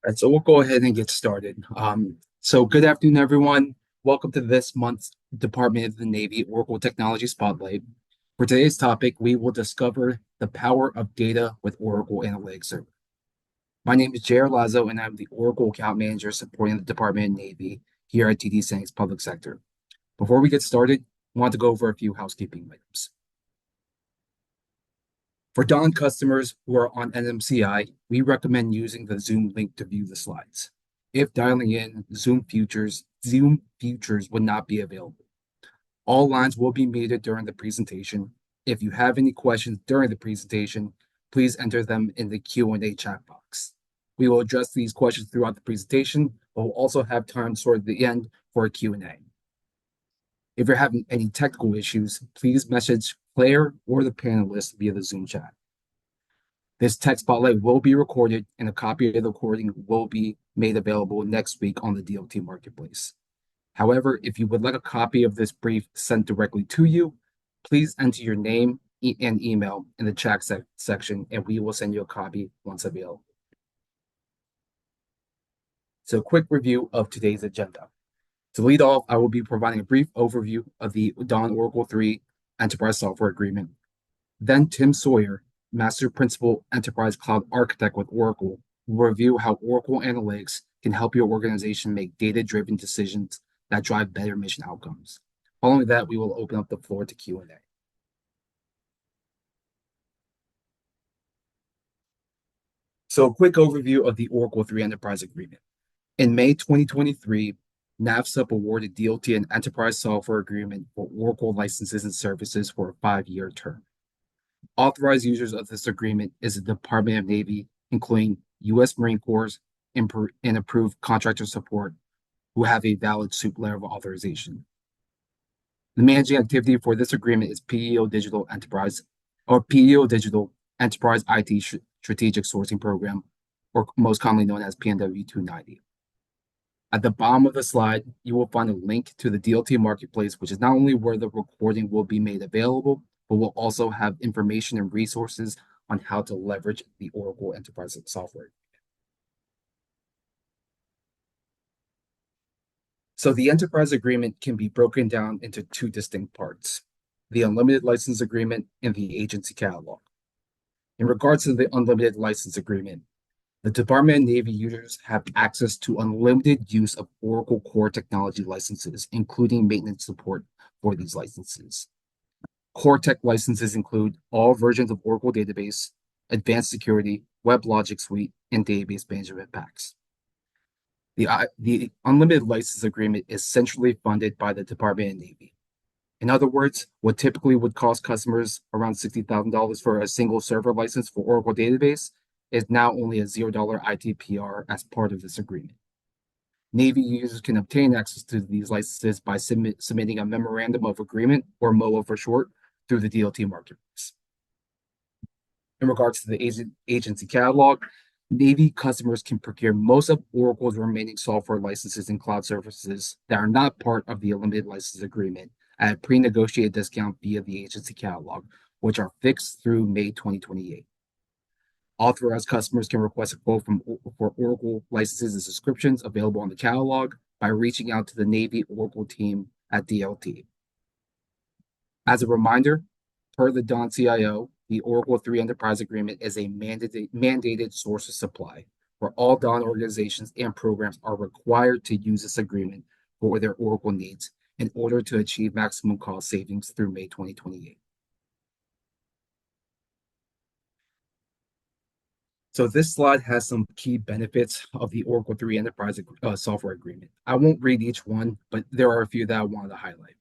All right, so we'll go ahead and get started. So good afternoon, everyone. Welcome to this month's Department of the Navy Oracle Technology Spotlight. For today's topic, we will discover the power of data with Oracle Analytics Server. My name is Jared Lazo, and I'm the Oracle Account Manager supporting the Department of Navy here at TD SYNC's Public Sector. Before we get started, I want to go over a few housekeeping items. For Dawn customers who are on NMCI, we recommend using the Zoom link to view the slides. If dialing in, Zoom features would not be available. All lines will be muted during the presentation. If you have any questions during the presentation, please enter them in the Q&A chat box. We will address these questions throughout the presentation, but we'll also have time toward the end for a Q&A. If you're having any technical issues, please message Claire or the panelists via the Zoom chat. This tech spotlight will be recorded, and a copy of the recording will be made available next week on the DLT Marketplace. However, if you would like a copy of this brief sent directly to you, please enter your name and email in the chat section, and we will send you a copy once available. So, quick review of today's agenda. To lead off, I will be providing a brief overview of the Dawn Oracle 3 Enterprise Software Agreement. Then Tim Sawyer, Master Principal Enterprise Cloud Architect with Oracle, will review how Oracle Analytics can help your organization make data-driven decisions that drive better mission outcomes. Following that, we will open up the floor to Q&A. So a quick overview of the Oracle 3 Enterprise Agreement. In May 2023, NAVSUP awarded DLT an Enterprise Software Agreement for Oracle licenses and services for a 5-year term. Authorized users of this agreement is the Department of Navy, including U.S. Marine Corps and approved contractor support who have a valid SOUP letter of authorization. The managing activity for this agreement is PEO Digital Enterprise IT Strategic Sourcing Program, or most commonly known as PNW 290. At the bottom of the slide, you will find a link to the DLT Marketplace, which is not only where the recording will be made available, but will also have information and resources on how to leverage the Oracle Enterprise software. So the Enterprise Agreement can be broken down into two distinct parts, the Unlimited License Agreement and the Agency Catalog. In regards to the Unlimited License Agreement, the Department of Navy users have access to unlimited use of Oracle core technology licenses, including maintenance support for these licenses. Core tech licenses include all versions of Oracle Database, Advanced Security, WebLogic Suite, and Database Management Packs. The Unlimited License Agreement is centrally funded by the Department of Navy. In other words, what typically would cost customers around $60,000 for a single server license for Oracle Database is now only a $0 ITPR as part of this agreement. Navy users can obtain access to these licenses by submitting a Memorandum of Agreement, or MOA for short, through the DLT Marketplace. In regards to the agency catalog, Navy customers can procure most of Oracle's remaining software licenses and cloud services that are not part of the Unlimited License Agreement at a pre-negotiated discount via the agency catalog, which are fixed through May 2028. Authorized customers can request a quote for Oracle licenses and subscriptions available on the catalog by reaching out to the Navy Oracle team at DLT. As a reminder, per the Dawn CIO, the Oracle 3 Enterprise Agreement is a mandated source of supply, where all Dawn organizations and programs are required to use this agreement for their Oracle needs in order to achieve maximum cost savings through May 2028. So this slide has some key benefits of the Oracle 3 Enterprise Software Agreement. I won't read each one, but there are a few that I wanted to highlight.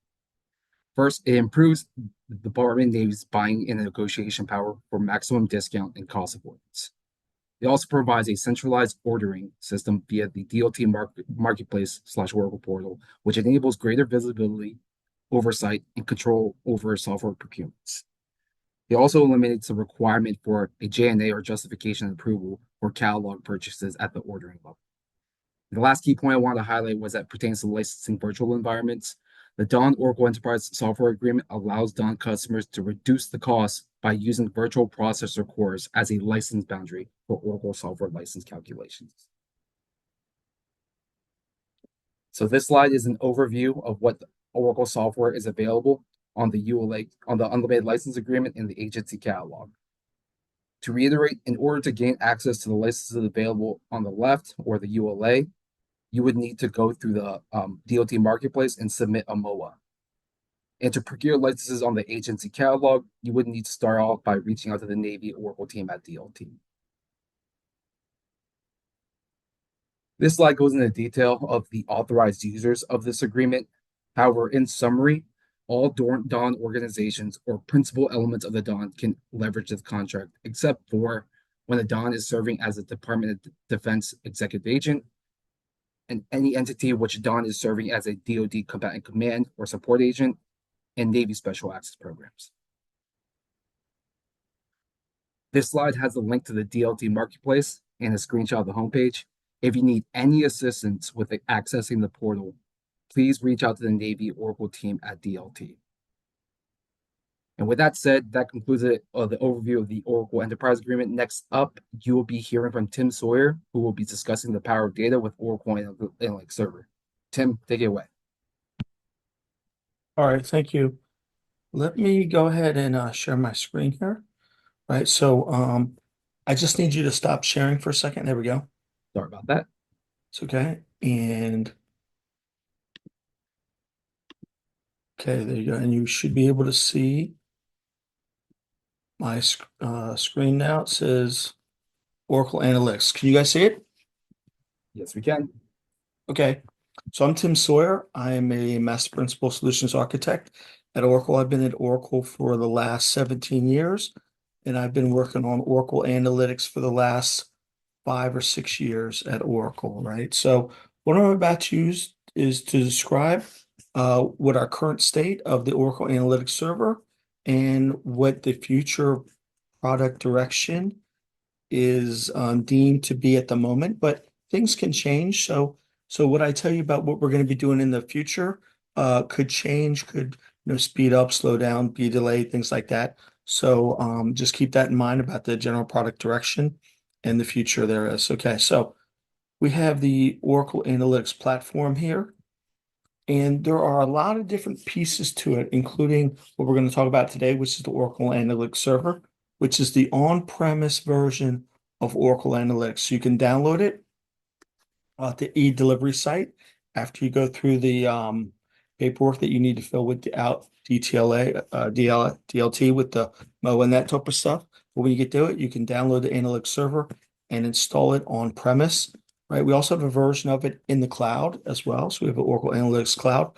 First, it improves the Department of Navy's buying and negotiation power for maximum discount and cost avoidance. It also provides a centralized ordering system via the DLT Marketplace/Oracle portal, which enables greater visibility, oversight, and control over software procurements. It also eliminates the requirement for a JNA or justification approval for catalog purchases at the ordering level. The last key point I want to highlight was that pertains to licensing virtual environments. The Dawn Oracle Enterprise Software Agreement allows Dawn customers to reduce the cost by using virtual processor cores as a license boundary for Oracle software license calculations. So this slide is an overview of what Oracle software is available on the ULA, on the Unlimited License Agreement in the agency catalog. To reiterate, in order to gain access to the licenses available on the left or the ULA, you would need to go through the DOT Marketplace and submit a MOA. And to procure licenses on the agency catalog, you would need to start off by reaching out to the Navy Oracle team at DLT. This slide goes into detail of the authorized users of this agreement. However, in summary, all DON organizations or principal elements of the DON can leverage this contract, except for when the DON is serving as a Department of Defense executive agent, and any entity which DON is serving as a DoD combatant command or support agent, and Navy Special Access Programs. This slide has a link to the DLT Marketplace and a screenshot of the homepage. If you need any assistance with accessing the portal, please reach out to the Navy Oracle team at DLT. And with that said, that concludes the overview of the Oracle Enterprise Agreement. Next up, you will be hearing from Tim Sawyer, who will be discussing the power of data with Oracle Analytics Server. Tim, take it away. All right, thank you. Let me go ahead and share my screen here. Right, so I just need you to stop sharing for a second. There we go. Sorry about that. It's okay. And okay, there you go. And you should be able to see my screen now. It says Oracle Analytics. Can you guys see it? Yes, we can. Okay. So I'm Tim Sawyer. I am a Master Principal Solutions Architect at Oracle. I've been at Oracle for the last 17 years, and I've been working on Oracle Analytics for the last 5 or 6 years at Oracle, right? So what I'm about to use is to describe what our current state of the Oracle Analytics Server and what the future product direction is deemed to be at the moment, but things can change. So what I tell you about what we're going to be doing in the future could change, could speed up, slow down, be delayed, things like that. So just keep that in mind about the general product direction and the future there is. Okay, so we have the Oracle Analytics platform here, and there are a lot of different pieces to it, including what we're going to talk about today, which is the Oracle Analytics Server, which is the on-premise version of Oracle Analytics. So you can download it at the e-delivery site after you go through the paperwork that you need to fill with the DTLA, DLT with the MO and that type of stuff. But when you get to it, you can download the Analytics Server and install it on premise, right? We also have a version of it in the cloud as well. So we have an Oracle Analytics Cloud,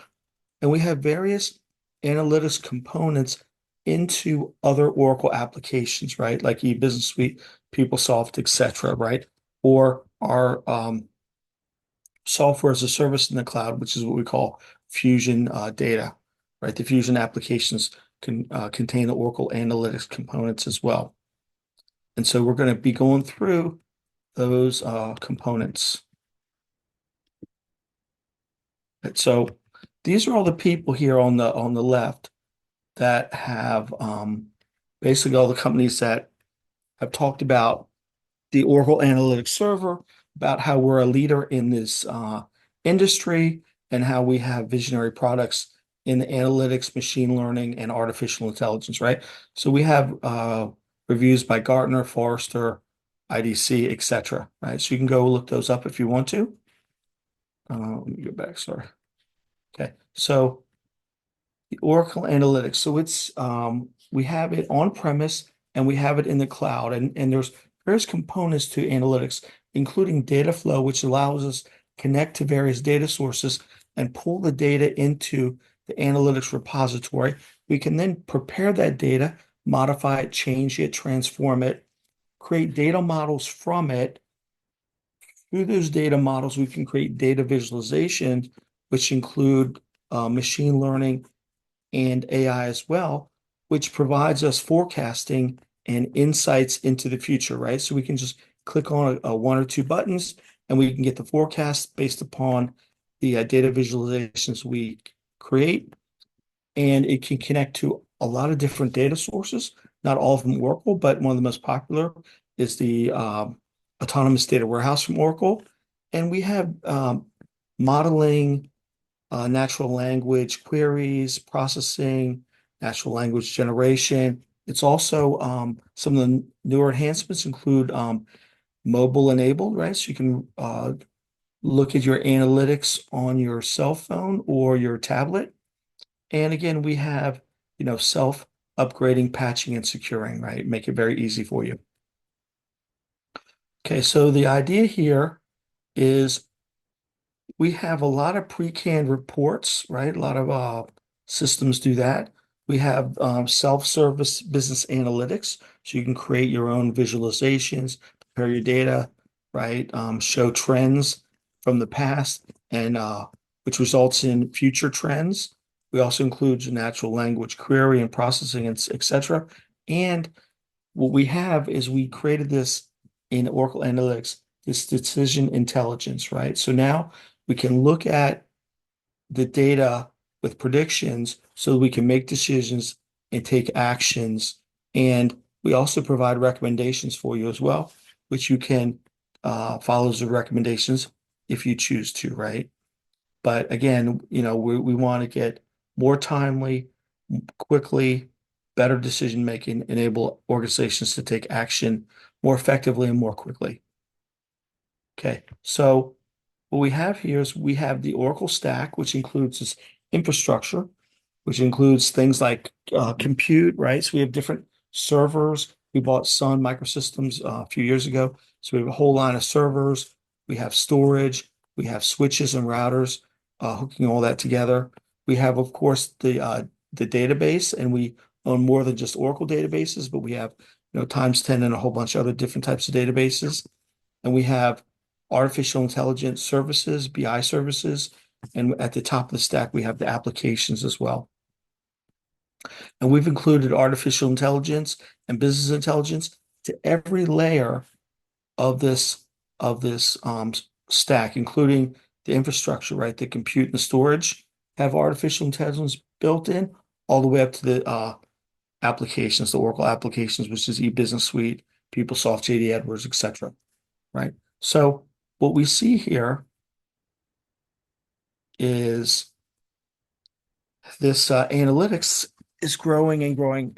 and we have various analytics components into other Oracle applications, right? Like eBusiness Suite, PeopleSoft, etc., right? Or our software as a service in the cloud, which is what we call Fusion data, right? The Fusion applications can contain the Oracle Analytics components as well. And so we're going to be going through those components. And so these are all the people here on the left that have basically all the companies that have talked about the Oracle Analytics Server, about how we're a leader in this industry and how we have visionary products in the analytics, machine learning, and artificial intelligence, right? So we have reviews by Gartner, Forrester, IDC, etc., right? So you can go look those up if you want to. Let me go back, sorry. Okay, so the Oracle Analytics. So it's we have it on premise and we have it in the cloud, and there's various components to analytics, including data flow, which allows us to connect to various data sources and pull the data into the analytics repository. We can then prepare that data, modify it, change it, transform it, create data models from it. Through those data models, we can create data visualizations, which include machine learning and AI as well, which provides us forecasting and insights into the future, right? So we can just click on one or two buttons and we can get the forecast based upon the data visualizations we create. And it can connect to a lot of different data sources, not all of them Oracle, but one of the most popular is the Autonomous Data Warehouse from Oracle. And we have modeling, natural language queries, processing, natural language generation. It's also some of the newer enhancements include mobile enabled, right? So you can look at your analytics on your cell phone or your tablet. And again, we have, self-upgrading, patching, and securing, right? Make it very easy for you. Okay, so the idea here is we have a lot of pre-canned reports, right? A lot of systems do that. We have self-service business analytics, so you can create your own visualizations, prepare your data, right? Show trends from the past and which results in future trends. We also include natural language query and processing, and etc. And what we have is we created this in Oracle Analytics, this decision intelligence, right? So now we can look at the data with predictions so we can make decisions and take actions. And we also provide recommendations for you as well, which you can follow the recommendations if you choose to, right? But again, we want to get more timely, quickly, better decision making, enable organizations to take action more effectively and more quickly. Okay, so what we have here is we have the Oracle stack, which includes this infrastructure, which includes things like compute, right? So we have different servers. We bought Sun Microsystems a few years ago. So we have a whole line of servers. We have storage. We have switches and routers, hooking all that together. We have, of course, the database, and we own more than just Oracle databases, but we have, times 10 and a whole bunch of other different types of databases. And we have artificial intelligence services, BI services, and at the top of the stack, we have the applications as well. And we've included artificial intelligence and business intelligence to every layer of this stack, including the infrastructure, right? The compute and the storage have artificial intelligence built in, all the way up to the applications, the Oracle applications, which is eBusiness Suite, PeopleSoft, JD Edwards, etc. Right? So what we see here is this analytics is growing and growing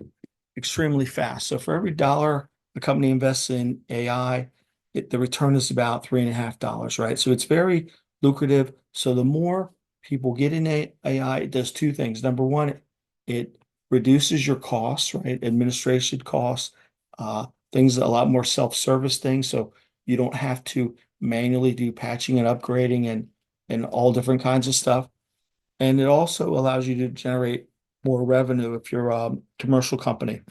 extremely fast. So for every dollar a company invests in AI, the return is about $3.50, right? So it's very lucrative. So the more people get in AI, it does two things. Number one, it reduces your costs, right? Administration costs, things, a lot more self-service things. So you don't have to manually do patching and upgrading and all different kinds of stuff. And it also allows you to generate more revenue if you're a commercial company.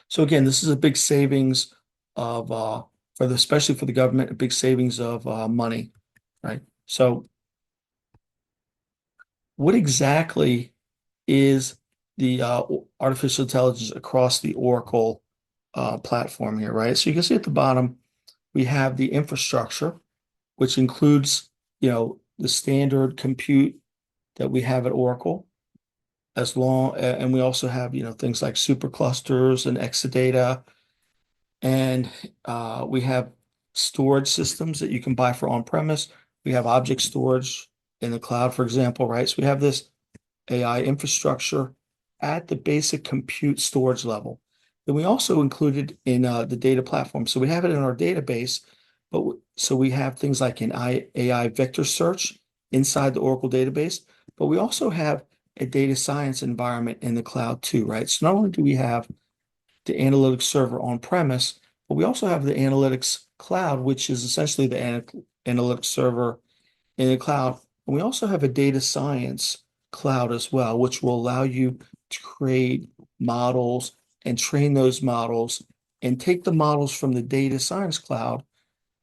So again, this is a big savings of especially for the government, a big savings of money, right? So what exactly is the artificial intelligence across the Oracle platform here, right? So you can see at the bottom, we have the infrastructure, which includes, the standard compute that we have at Oracle, and we also have, things like superclusters and Exadata, and we have storage systems that you can buy for on-premise. We have object storage in the cloud, for example, right? So we have this AI infrastructure at the basic compute storage level. Then we also included in the data platform. So we have it in our database, but so we have things like an AI vector search inside the Oracle database, but we also have a data science environment in the cloud too, right? So not only do we have the analytics server on premise, but we also have the analytics cloud, which is essentially the analytics server in the cloud. And we also have a data science cloud as well, which will allow you to create models and train those models and take the models from the data science cloud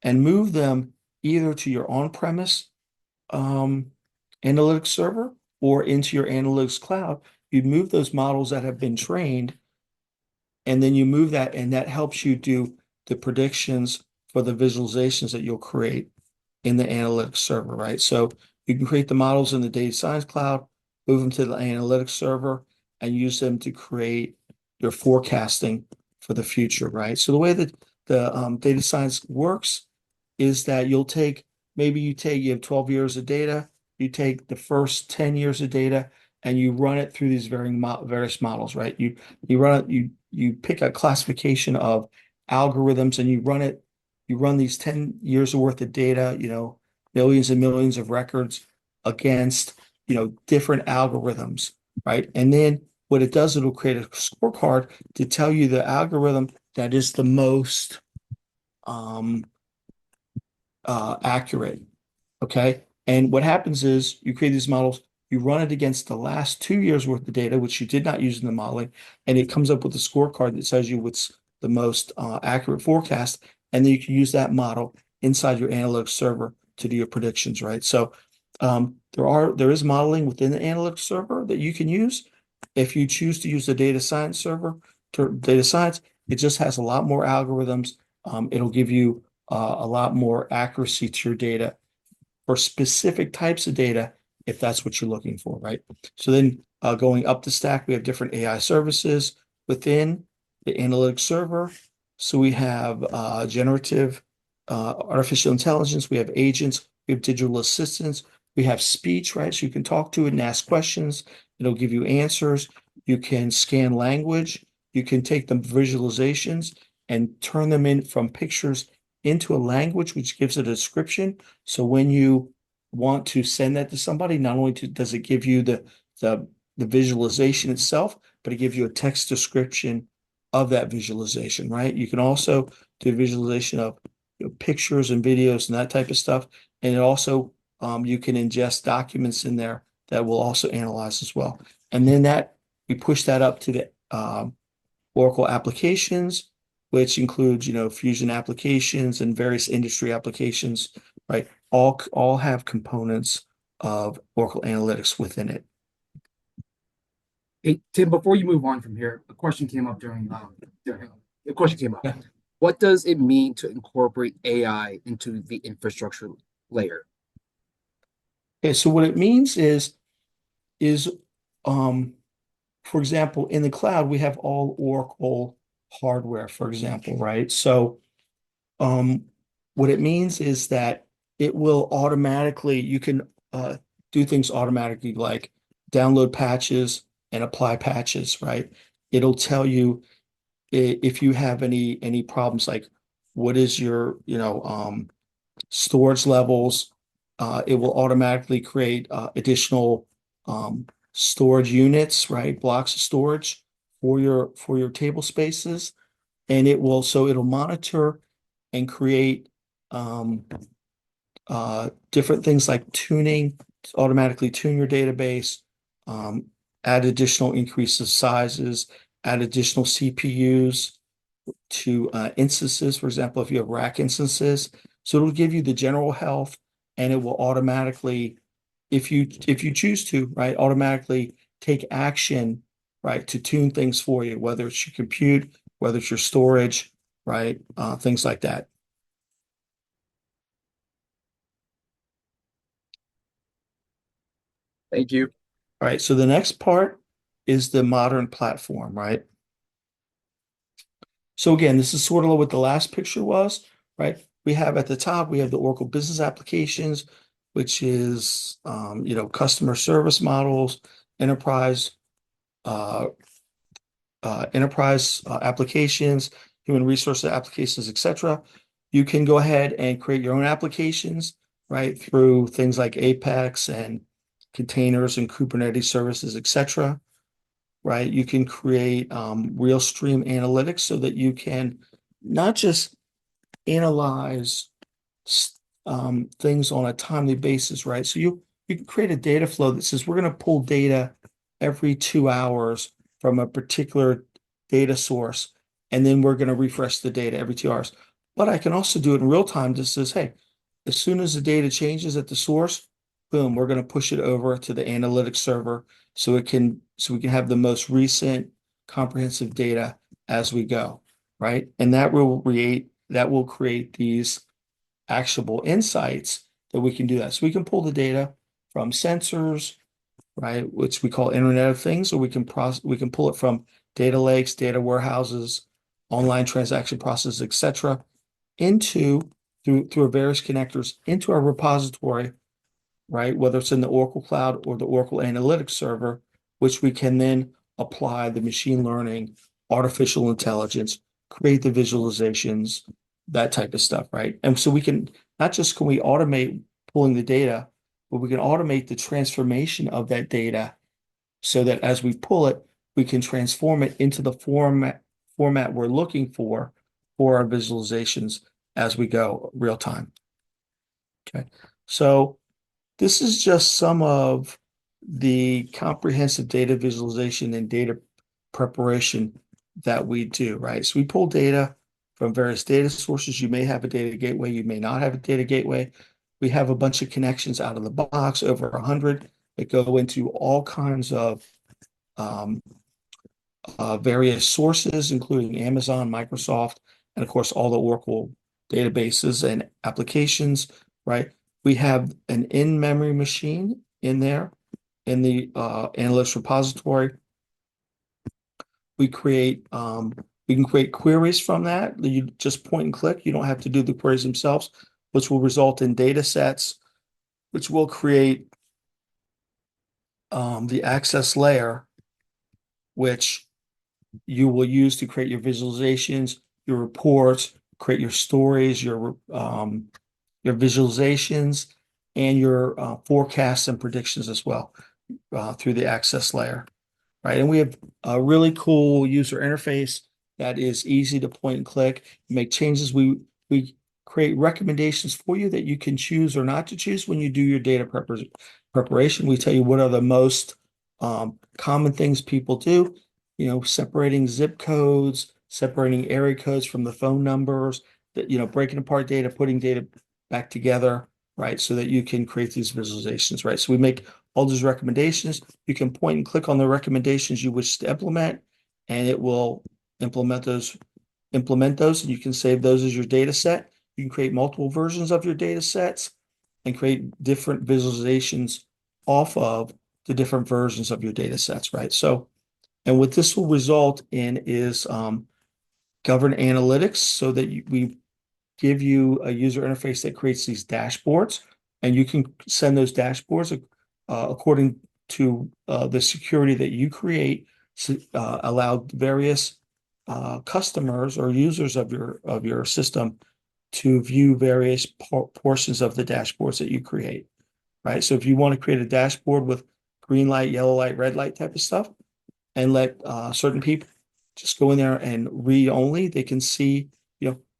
and move them either to your on-premise analytics server or into your analytics cloud. You move those models that have been trained, and then you move that, and that helps you do the predictions for the visualizations that you'll create in the analytics server, right? So you can create the models in the data science cloud, move them to the analytics server, and use them to create your forecasting for the future, right? So the way that the data science works is that you'll take maybe you have 12 years of data, you take the first 10 years of data and you run it through these various models, right? You run it, you pick a classification of algorithms and you run these 10 years worth of data, millions and millions of records against, different algorithms, right? And then what it does, it'll create a scorecard to tell you the algorithm that is the most um, accurate. Okay. And what happens is you create these models, you run it against the last 2 years worth of data, which you did not use in the modeling, and it comes up with a scorecard that tells you what's the most accurate forecast. And then you can use that model inside your analytics server to do your predictions, right? So there is modeling within the analytics server that you can use. If you choose to use the data science server to data science, it just has a lot more algorithms. It'll give you a lot more accuracy to your data for specific types of data, if that's what you're looking for, right? So then going up the stack, we have different AI services within the analytics server. So we have generative artificial intelligence, we have agents, we have digital assistants, we have speech, right? So you can talk to it and ask questions. It'll give you answers. You can scan language. You can take the visualizations and turn them in from pictures into a language, which gives it a description. So when you want to send that to somebody, not only does it give you the visualization itself, but it gives you a text description of that visualization, right? You can also do visualization of pictures and videos and that type of stuff. And it also, you can ingest documents in there that will also analyze as well. And then we push that up to the Oracle applications, which includes, Fusion applications and various industry applications, right? All have components of Oracle Analytics within it. Hey, Tim, before you move on from here, a question came up during a question came up. Yeah. What does it mean to incorporate AI into the infrastructure layer? Okay, so what it means is um, for example, in the cloud, we have all Oracle hardware, for example, right? So um, what it means is that it will automatically, you can do things automatically, like download patches and apply patches, right? It'll tell you if you have any problems, like what is your, storage levels. It will automatically create additional storage units, right? Blocks of storage for your table spaces. And it'll monitor and create different things like tuning, automatically tune your database, um, add additional increases sizes, add additional CPUs to instances. For example, if you have rack instances, so it'll give you the general health, and it will automatically, if you choose to, right, automatically take action, right, to tune things for you, whether it's your compute, whether it's your storage, right, things like that. Thank you. All right, so the next part is the modern platform, right? So again, this is sort of what the last picture was, right? We have at the top, we have the Oracle Business Applications, which is, customer service models, enterprise, uh, applications, human resource applications, etc. You can go ahead and create your own applications, right, through things like Apex and containers and Kubernetes services, etc. Right? You can create real stream analytics so that you can not just analyze things on a timely basis, right? So you can create a data flow that says we're going to pull data every 2 hours from a particular data source, and then we're going to refresh the data every 2 hours. But I can also do it in real time. That says, hey, as soon as the data changes at the source, boom, we're going to push it over to the analytics server so we can have the most recent comprehensive data as we go, right? And that will create these actionable insights that we can do that. So we can pull the data from sensors, right, which we call Internet of Things, or we can pull it from data lakes, data warehouses, online transaction processes, etc., into through various connectors into our repository, right? Whether it's in the Oracle Cloud or the Oracle Analytics Server, which we can then apply the machine learning, artificial intelligence, create the visualizations, that type of stuff, right? And so we can not just can we automate pulling the data, but we can automate the transformation of that data so that as we pull it, we can transform it into the format we're looking for our visualizations as we go real time. Okay. So this is just some of the comprehensive data visualization and data preparation that we do, right? So we pull data from various data sources. You may have a data gateway, you may not have a data gateway. We have a bunch of connections out of the box, over 100 that go into all kinds of um, various sources, including Amazon, Microsoft, and of course, all the Oracle databases and applications, right? We have an in-memory machine in there in the analytics repository. We can create queries from that. You just point and click. You don't have to do the queries themselves, which will result in data sets, which will create the access layer, which you will use to create your visualizations, your reports, create your stories, your visualizations, and your forecasts and predictions as well through the access layer, right? And we have a really cool user interface that is easy to point and click, make changes. We create recommendations for you that you can choose or not to choose when you do your data preparation. We tell you what are the most common things people do, separating zip codes, separating area codes from the phone numbers, that, breaking apart data, putting data back together, right? So that you can create these visualizations, right? So we make all those recommendations. You can point and click on the recommendations you wish to implement, and it will implement those, and you can save those as your data set. You can create multiple versions of your data sets and create different visualizations off of the different versions of your data sets, right? So, and what this will result in is governed analytics so that we give you a user interface that creates these dashboards, and you can send those dashboards according to the security that you create, allow various customers or users of your system to view various portions of the dashboards that you create, right? So if you want to create a dashboard with green light, yellow light, red light type of stuff, and let certain people just go in there and read only, they can see,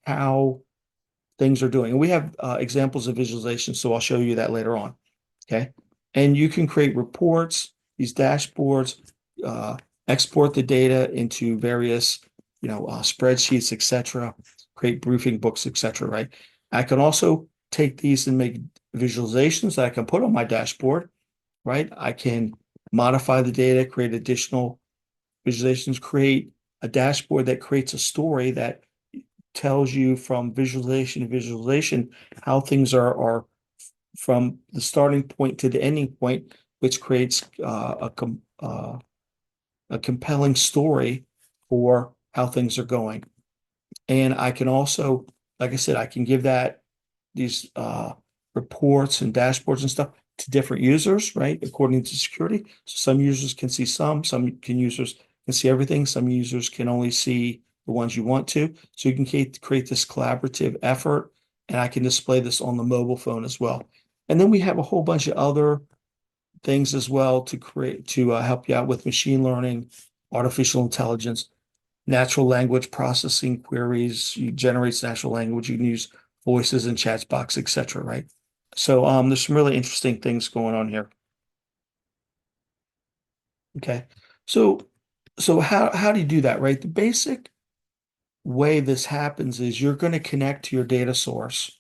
how things are doing. And we have examples of visualization, so I'll show you that later on. Okay. And you can create reports, these dashboards, export the data into various, spreadsheets, etc., create briefing books, etc., right? I can also take these and make visualizations that I can put on my dashboard, right? I can modify the data, create additional visualizations, create a dashboard that creates a story that tells you from visualization to visualization how things are from the starting point to the ending point, which creates a compelling story for how things are going. And I can also, like I said, I can give these reports and dashboards and stuff to different users, right? According to security. So some users can see users can see everything. Some users can only see the ones you want to. So you can create this collaborative effort, and I can display this on the mobile phone as well. And then we have a whole bunch of other things as well to help you out with machine learning, artificial intelligence, natural language processing queries. You generates natural language. You can use voices and chat box, etc. Right? So there's some really interesting things going on here. Okay, so how do you do that? Right, the basic way this happens is you're going to connect to your data source,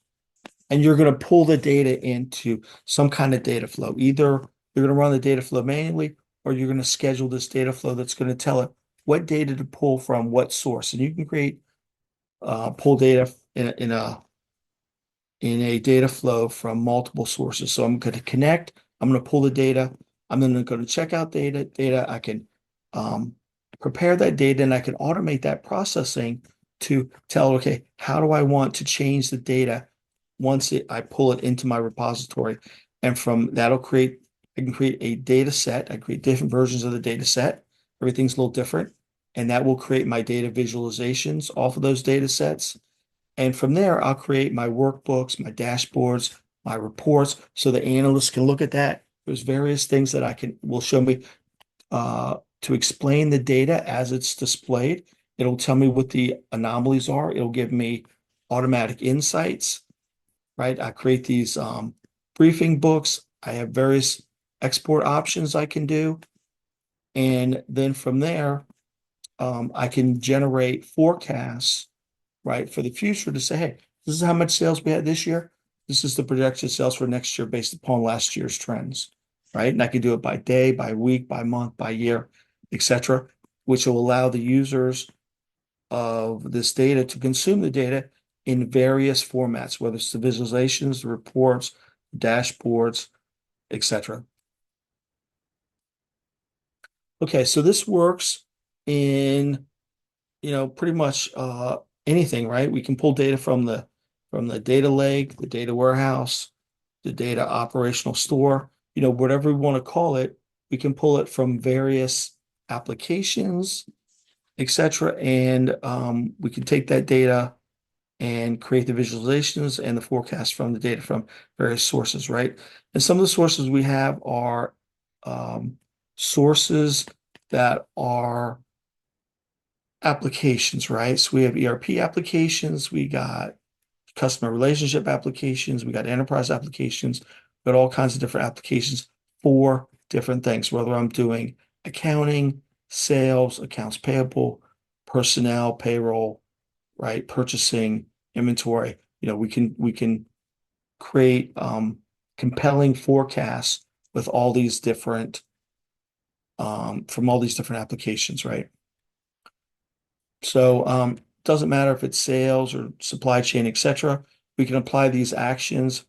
and you're going to pull the data into some kind of data flow. Either you're going to run the data flow manually, or you're going to schedule this data flow that's going to tell it what data to pull from what source. And you can create pull data in a data flow from multiple sources. So I'm going to connect, I'm going to pull the data, I'm then going to check out data. I can prepare that data, and I can automate that processing to tell, okay, how do I want to change the data I pull it into my repository, and from that'll I can create a data set. I create different versions of the data set. Everything's a little different, and that will create my data visualizations off of those data sets. And from there, I'll create my workbooks, my dashboards, my reports, so the analysts can look at that. There's various things that will show me to explain the data as it's displayed. It'll tell me what the anomalies are. It'll give me automatic insights, right? I create these briefing books. I have various export options I can do. And then from there, I can generate forecasts, right, for the future to say, hey, this is how much sales we had this year. This is the projected sales for next year based upon last year's trends, right? And I can do it by day, by week, by month, by year, etc., which will allow the users of this data to consume the data in various formats, whether it's the visualizations, the reports, dashboards, etc. Okay, so this works in, pretty much anything, right? We can pull data from the data lake, the data warehouse, the data operational store, whatever we want to call it, we can pull it from various applications, etc. And we can take that data and create the visualizations and the forecast from the data from various sources, right? And some of the sources we have are sources that are applications, right? So we have ERP applications, we got customer relationship applications, we got enterprise applications, we got all kinds of different applications for different things, whether I'm doing accounting, sales, accounts payable, personnel, payroll, right? Purchasing, inventory. We can create compelling forecasts with all these different from all these different applications, right? So doesn't matter if it's sales or supply chain, etc. We can apply these actions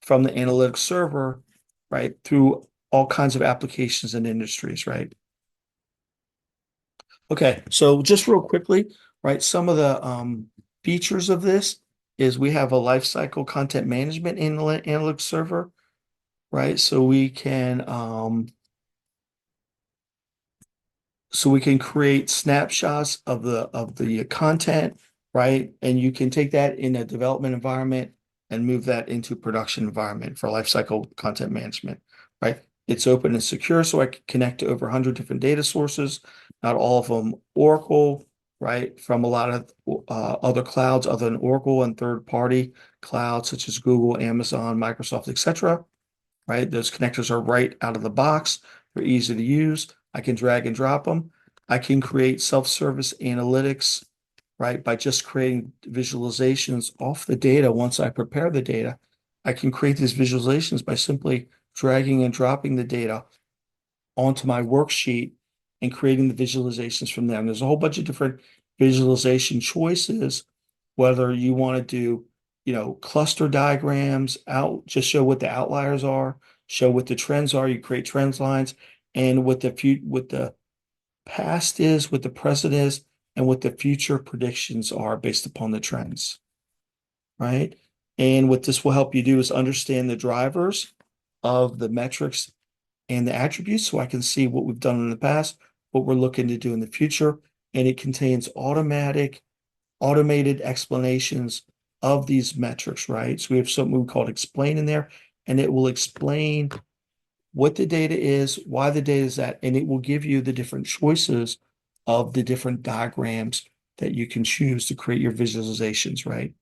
from the analytics server, right, through all kinds of applications and industries, right? Okay, so just real quickly, right, some of the features of this is we have a lifecycle content management analytics server, right? So we can create snapshots of the content, right? And you can take that in a development environment and move that into production environment for lifecycle content management, right? It's open and secure, so I can connect to over 100 different data sources, not all of them Oracle, right? From a lot of other clouds other than Oracle and third-party clouds such as Google, Amazon, Microsoft, etc., right? Those connectors are right out of the box. They're easy to use. I can drag and drop them. I can create self-service analytics, right? By just creating visualizations off the data. Once I prepare the data, I can create these visualizations by simply dragging and dropping the data onto my worksheet and creating the visualizations from them. There's a whole bunch of different visualization choices, whether you want to do, cluster diagrams out, just show what the outliers are, show what the trends are. You create trends lines, and what the past is, what the present is, and what the future predictions are based upon the trends, right? And what this will help you do is understand the drivers of the metrics and the attributes, so I can see what we've done in the past, what we're looking to do in the future. And it contains automated explanations of these metrics, right? So we have something we call explain in there, and it will explain what the data is, why the data is that, and it will give you the different choices of the different diagrams that you can choose to create your visualizations, right?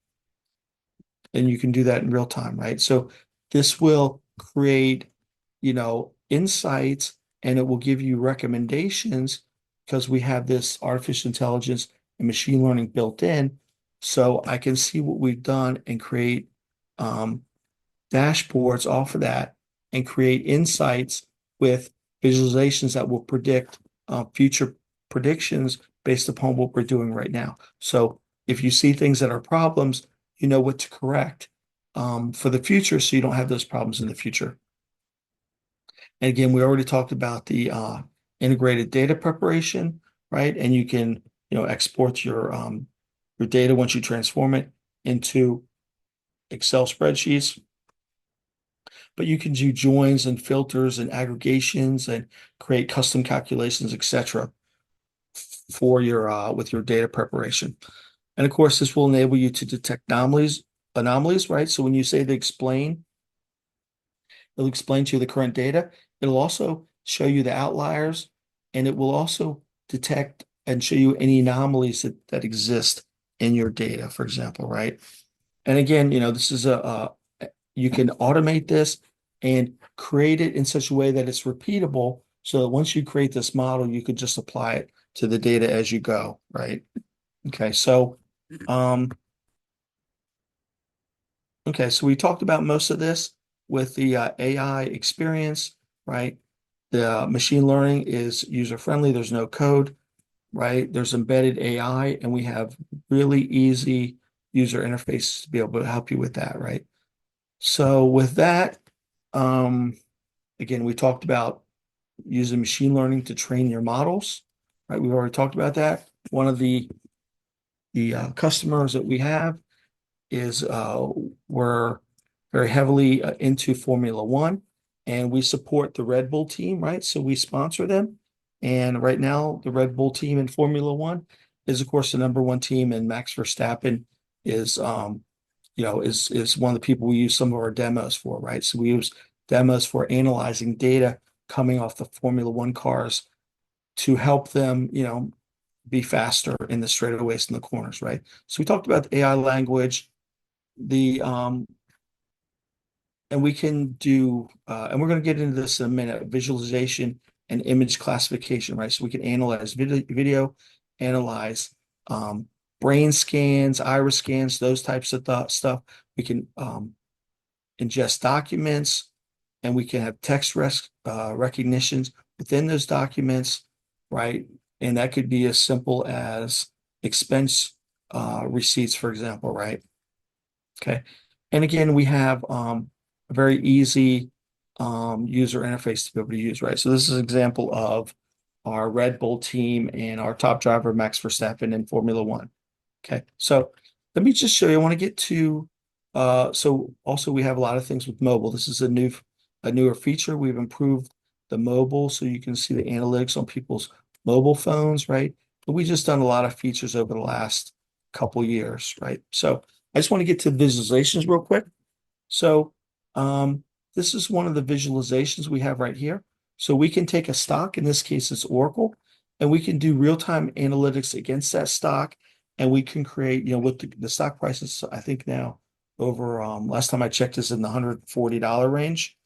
And you can do that in real time, right? So this will create, insights, and it will give you recommendations because we have this artificial intelligence and machine learning built in. So I can see what we've done and create dashboards off of that and create insights with visualizations that will predict future predictions based upon what we're doing right now. So if you see things that are problems, you know what to correct for the future so you don't have those problems in the future. And again, we already talked about the integrated data preparation, right? And you can, export your data once you transform it into Excel spreadsheets. But you can do joins and filters and aggregations and create custom calculations, etc. for your with your data preparation. And of course, this will enable you to detect anomalies, right? So when you say to explain, it'll explain to you the current data. It'll also show you the outliers, and it will also detect and show you any anomalies that exist in your data, for example, right? And again, this is you can automate this and create it in such a way that it's repeatable so that once you create this model, you could just apply it to the data as you go, right? Okay, so um, we talked about most of this with the AI experience, right? The machine learning is user-friendly. There's no code, right? There's embedded AI, and we have really easy user interfaces to be able to help you with that, right? So with that, um, again, we talked about using machine learning to train your models, right? We've already talked about that. One of the customers that we have is we're very heavily into Formula One, and we support the Red Bull team, right? So we sponsor them. And right now, the Red Bull team in Formula One is, of course, the number one team, and Max Verstappen is is one of the people we use some of our demos for, right? So we use demos for analyzing data coming off the Formula One cars to help them, be faster in the straightaways and the corners, right? So we talked about the AI language, the and we can do and we're going to get into this in a minute, visualization and image classification, right? So we can analyze video, analyze brain scans, iris scans, those types of stuff. We can ingest documents, and we can have text recognitions within those documents, right? And that could be as simple as expense receipts, for example, right? Okay. And again, we have a very easy user interface to be able to use, right? So this is an example of our Red Bull team and our top driver, Max Verstappen in Formula One. Okay. So let me just show you. I want to get to so also we have a lot of things with mobile. This is a newer feature. We've improved the mobile so you can see the analytics on people's mobile phones, right? But we just done a lot of features over the last couple years, right? So I just want to get to visualizations real quick. So this is one of the visualizations we have right here. So we can take a stock, in this case it's Oracle, and we can do real-time analytics against that stock, and we can create, with the stock prices, I think now over last time I checked is in the $140 range,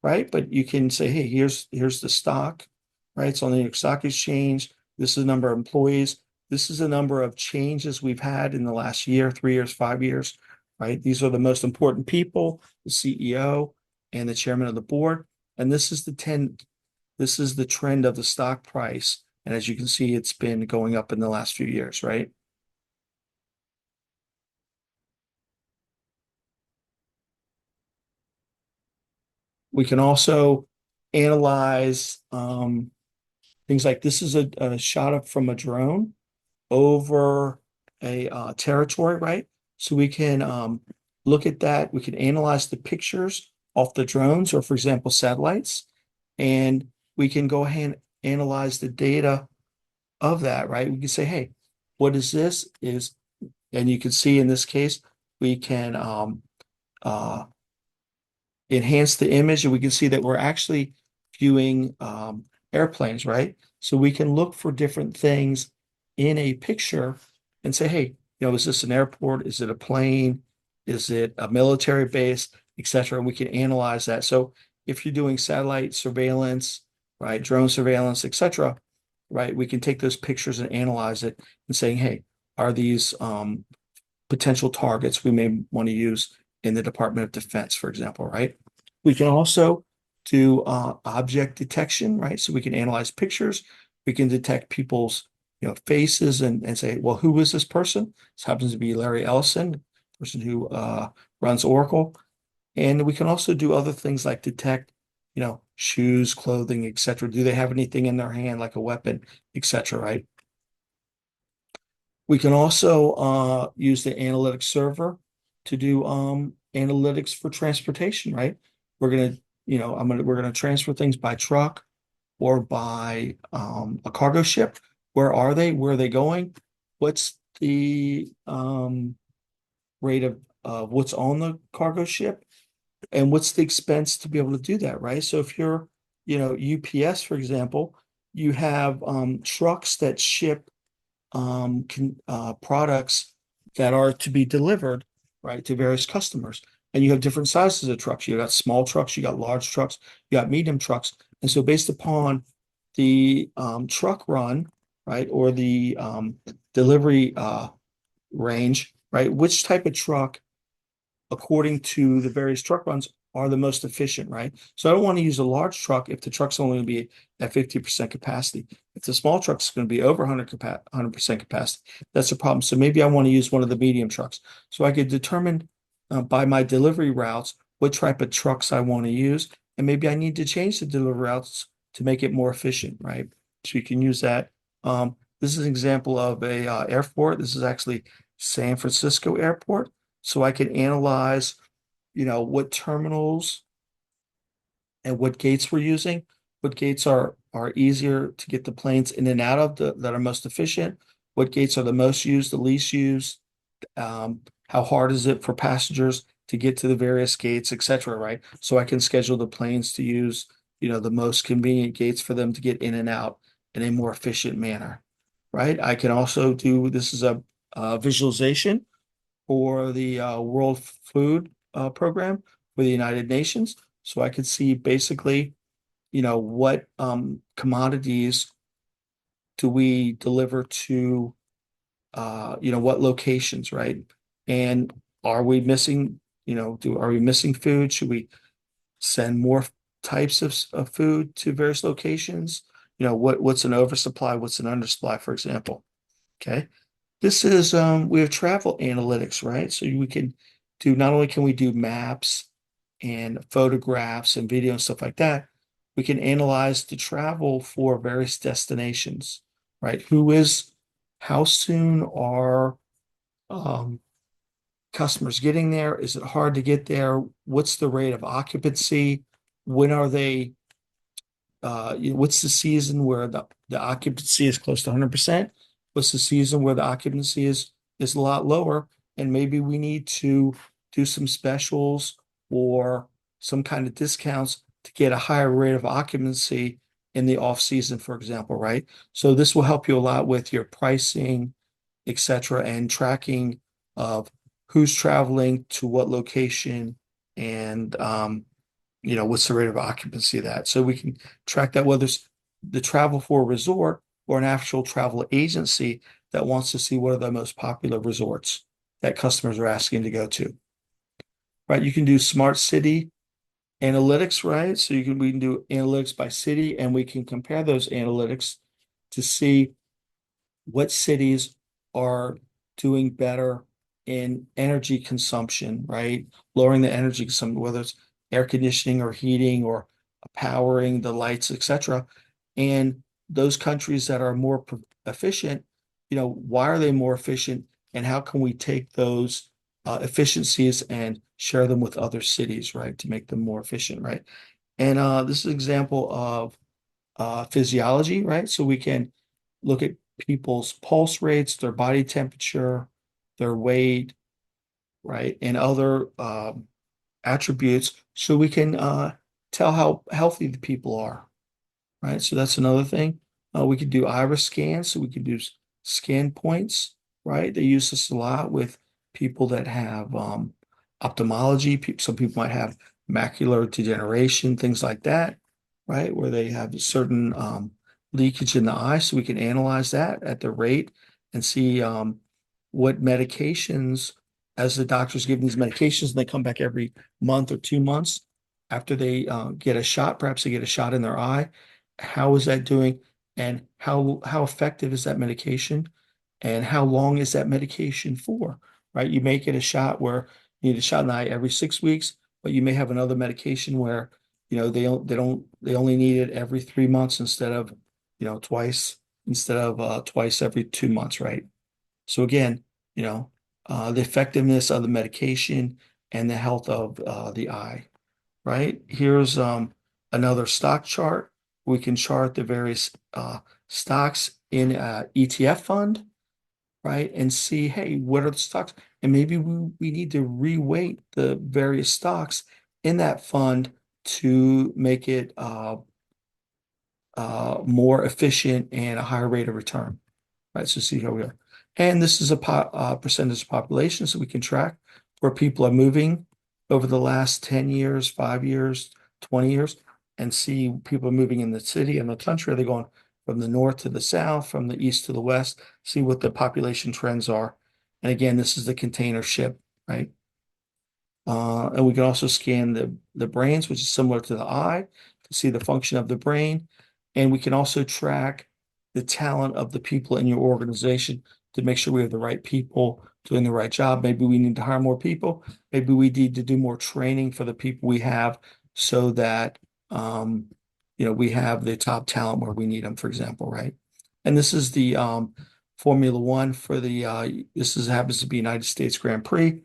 right? But you can say, hey, here's the stock, right? It's on the New York Stock Exchange. This is the number of employees. This is the number of changes we've had in the last year, 3 years, 5 years, right? These are the most important people, the CEO and the chairman of the board. And this is the trend of the stock price. And as you can see, it's been going up in the last few years, right? We can also analyze things like this is a shot up from a drone over a territory, right? So we can look at that. We can analyze the pictures off the drones or, for example, satellites, and we can go ahead and analyze the data of that, right? We can say, hey, what is this? And you can see in this case, we can uh, enhance the image, and we can see that we're actually viewing airplanes, right? So we can look for different things in a picture and say, hey, is this an airport? Is it a plane? Is it a military base, etc.? And we can analyze that. So if you're doing satellite surveillance, right, drone surveillance, etc., right, we can take those pictures and analyze it and saying, hey, are these potential targets we may want to use in the Department of Defense, for example, right? We can also do object detection, right? So we can analyze pictures. We can detect people's, faces and say, well, who is this person? This happens to be Larry Ellison, person who runs Oracle. And we can also do other things like detect, shoes, clothing, etc. Do they have anything in their hand like a weapon, etc., right? We can also use the analytics server to do analytics for transportation, right? We're gonna, we're gonna transfer things by truck or by a cargo ship. Where are they? Where are they going? What's the rate of what's on the cargo ship? And what's the expense to be able to do that, right? So if you're, UPS, for example, you have trucks that ship products that are to be delivered, right, to various customers. And you have different sizes of trucks. You got small trucks, you got large trucks, you got medium trucks. And so based upon the truck run, right, or the delivery range, right, which type of truck, according to the various truck runs, are the most efficient, right? So I don't want to use a large truck if the truck's only going to be at 50% capacity. If the small truck's going to be over 100% capacity, that's a problem. So maybe I want to use one of the medium trucks. So I could determine by my delivery routes what type of trucks I want to use, and maybe I need to change the delivery routes to make it more efficient, right? So you can use that. This is an example of a airport. This is actually San Francisco Airport. So I can analyze, what terminals and what gates we're using, what gates are easier to get the planes in and out of that are most efficient, what gates are the most used, the least used, how hard is it for passengers to get to the various gates, etc., right? So I can schedule the planes to use, the most convenient gates for them to get in and out in a more efficient manner, right? I can also do, this is a visualization for the World Food Program for the United Nations. So I could see basically, what commodities do we deliver to, what locations, right? And are we missing, are we missing food? Should we send more types of food to various locations? What's an oversupply? What's an undersupply, for example? Okay. This is we have travel analytics, right? So we can do, not only can we do maps and photographs and video and stuff like that, we can analyze the travel for various destinations, right? How soon are um, customers getting there? Is it hard to get there? What's the rate of occupancy? When are they what's the season where the occupancy is close to 100%? What's the season where the occupancy is a lot lower? And maybe we need to do some specials or some kind of discounts to get a higher rate of occupancy in the off season, for example, right? So this will help you a lot with your pricing, etc., and tracking of who's traveling to what location and what's the rate of occupancy of that. So we can track that, whether it's the travel for a resort or an actual travel agency that wants to see what are the most popular resorts that customers are asking to go to. Right? You can do smart city analytics, right? So we can do analytics by city, and we can compare those analytics to see what cities are doing better in energy consumption, right? Lowering the energy consumption, whether it's air conditioning or heating or powering the lights, etc. And those countries that are more efficient, why are they more efficient, and how can we take those efficiencies and share them with other cities, right, to make them more efficient, right? And this is an example of physiology, right? So we can look at people's pulse rates, their body temperature, their weight, right, and other attributes, so we can tell how healthy the people are, right? So that's another thing. We could do iris scans, so we could do scan points, right? They use this a lot with people that have ophthalmology. Some people might have macular degeneration, things like that, right? Where they have a certain leakage in the eye. So we can analyze that at the rate and see what medications, as the doctor's giving these medications, and they come back every month or 2 months after they get a shot, perhaps they get a shot in their eye. How is that doing? And how effective is that medication? And how long is that medication for? Right? You may get a shot where you need a shot in the eye every 6 weeks, but you may have another medication where they only need it every 3 months instead of twice every 2 months, right? So again, the effectiveness of the medication and the health of the eye, right? Here's another stock chart. We can chart the various stocks in a ETF fund, right? And see, hey, what are the stocks? And maybe we need to reweight the various stocks in that fund to make it more efficient and a higher rate of return, right? So see how we are. And this is a percentage of population, so we can track where people are moving over the last 10 years, 5 years, 20 years, and see people moving in the city and the country. Are they going from the north to the south, from the east to the west? See what the population trends are. And again, this is the container ship, right? And we can also scan the brains, which is similar to the eye, to see the function of the brain. And we can also track the talent of the people in your organization to make sure we have the right people doing the right job. Maybe we need to hire more people. Maybe we need to do more training for the people we have so that we have the top talent where we need them, for example, right? And this is the Formula One for the this is happens to be United States Grand Prix.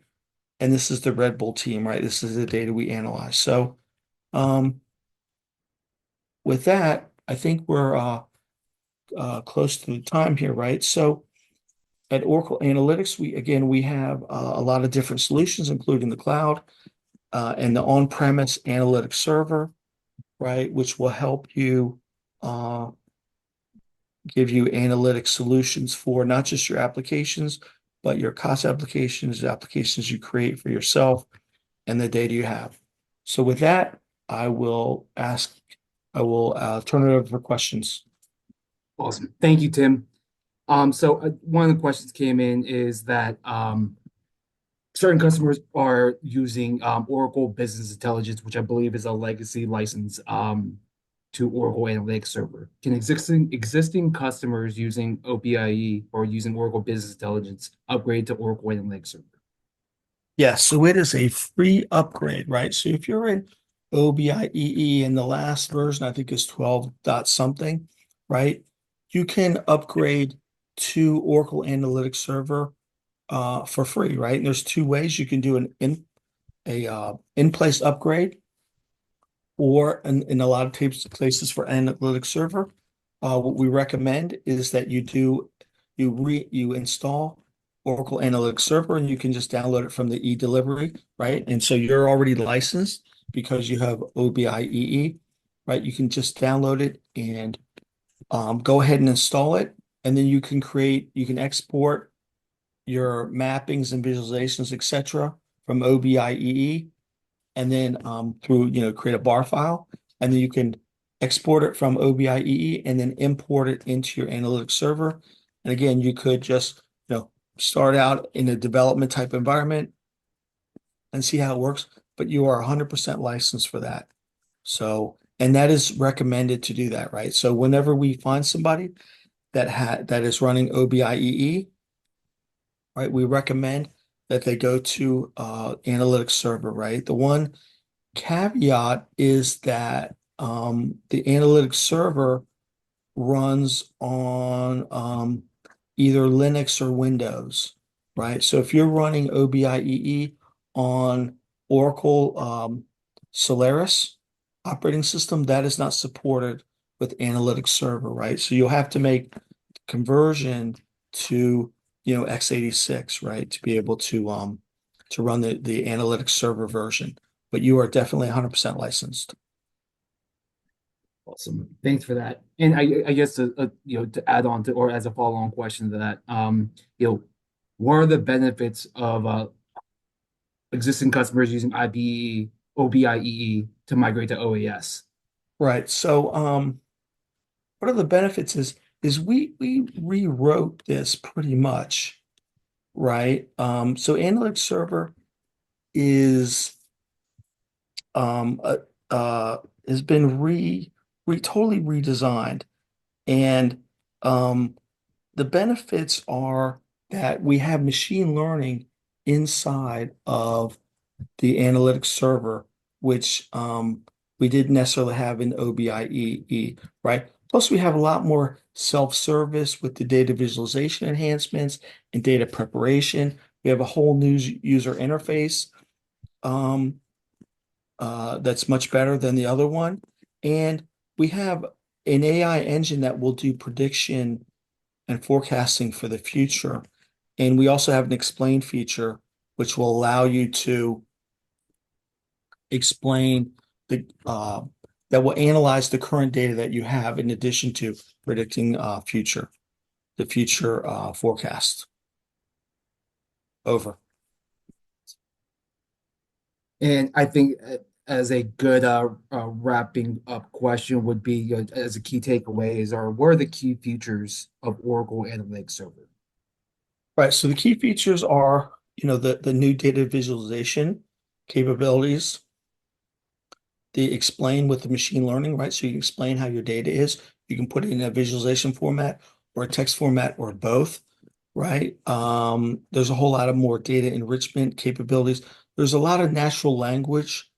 And this is the Red Bull team, right? This is the data we analyze. So um, with that, I think we're close to the time here, right? So at Oracle Analytics, we have a lot of different solutions, including the cloud and the on-premise analytics server, right? Which will help you uh, give you analytic solutions for not just your applications, but your cost applications, the applications you create for yourself, and the data you have. So with that, I will turn it over for questions. Awesome. Thank you, Tim. One of the questions came in is that certain customers are using Oracle Business Intelligence, which I believe is a legacy license to Oracle Analytics Server. Can existing customers using OPIE or using Oracle Business Intelligence upgrade to Oracle Analytics Server? Yes, so it is a free upgrade, right? So if you're in OBIEE and the last version, I think is 12 dot something, right? You can upgrade to Oracle Analytics Server for free, right? And there's two ways you can do in-place upgrade, or in a lot of places for Analytics Server. What we recommend is that you install Oracle Analytics Server, and you can just download it from the e-delivery, right? And so you're already licensed because you have OBIEE, right? You can just download it and go ahead and install it, and then you can export your mappings and visualizations, etc., from OBIEE, and then create a bar file, and then you can export it from OBIEE and then import it into your analytics server. And again, you could just start out in a development type environment and see how it works, but you are 100% licensed for that. So, and that is recommended to do that, right? So whenever we find somebody that is running OBIEE, right, we recommend that they go to analytics server, right? The one caveat is that the analytics server runs on either Linux or Windows, right? So if you're running OBIEE on Oracle Solaris operating system, that is not supported with analytics server, right? So you'll have to make conversion to x86, right, to be able to run the analytics server version. But you are definitely 100% licensed. Awesome. Thanks for that. And I guess to add on to, or as a follow-on question to that, what are the benefits of existing customers using OBIEE to migrate to OAS? Right. So what are the benefits is we rewrote this pretty much, right? So analytics server is um uh, has been totally redesigned, and um the benefits are that we have machine learning inside of the analytics server, which we didn't necessarily have in OBIEE, right? Plus, we have a lot more self-service with the data visualization enhancements and data preparation. We have a whole new user interface. um, that's much better than the other one. And we have an AI engine that will do prediction and forecasting for the future. And we also have an explain feature, which will allow you to explain that will analyze the current data that you have in addition to predicting the future forecast. Over. And I think as a good wrapping up question would be as a key takeaway is what are the key features of Oracle Analytics Server? Right. So the key features are, the new data visualization capabilities, the explain with the machine learning, right? So you can explain how your data is. You can put it in a visualization format or a text format or both, right? There's a whole lot of more data enrichment capabilities. There's a lot of natural language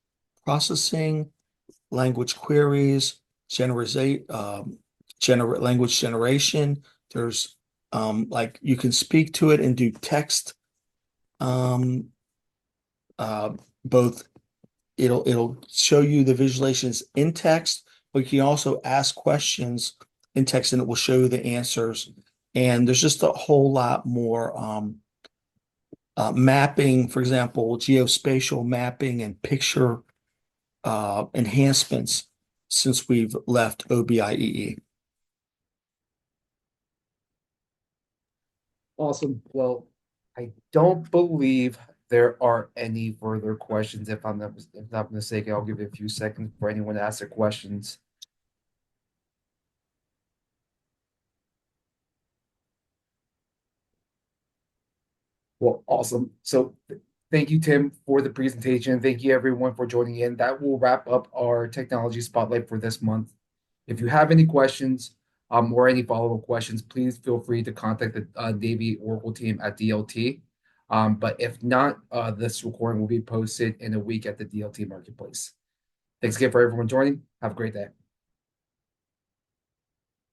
processing, language queries, generate language generation. There's like you can speak to it and do text. Um, Both it'll show you the visualizations in text, but you can also ask questions in text and it will show you the answers. And there's just a whole lot more mapping, for example, geospatial mapping and picture enhancements since we've left OBIEE. Awesome. Well, I don't believe there are any further questions. If not mistaken, I'll give it a few seconds for anyone to ask their questions. Well, awesome. So thank you, Tim, for the presentation. Thank you, everyone, for joining in. That will wrap up our technology spotlight for this month. If you have any questions or any follow-up questions, please feel free to contact the Navy Oracle team at DLT. But if not, this recording will be posted in a week at the DLT Marketplace. Thanks again for everyone joining. Have a great day.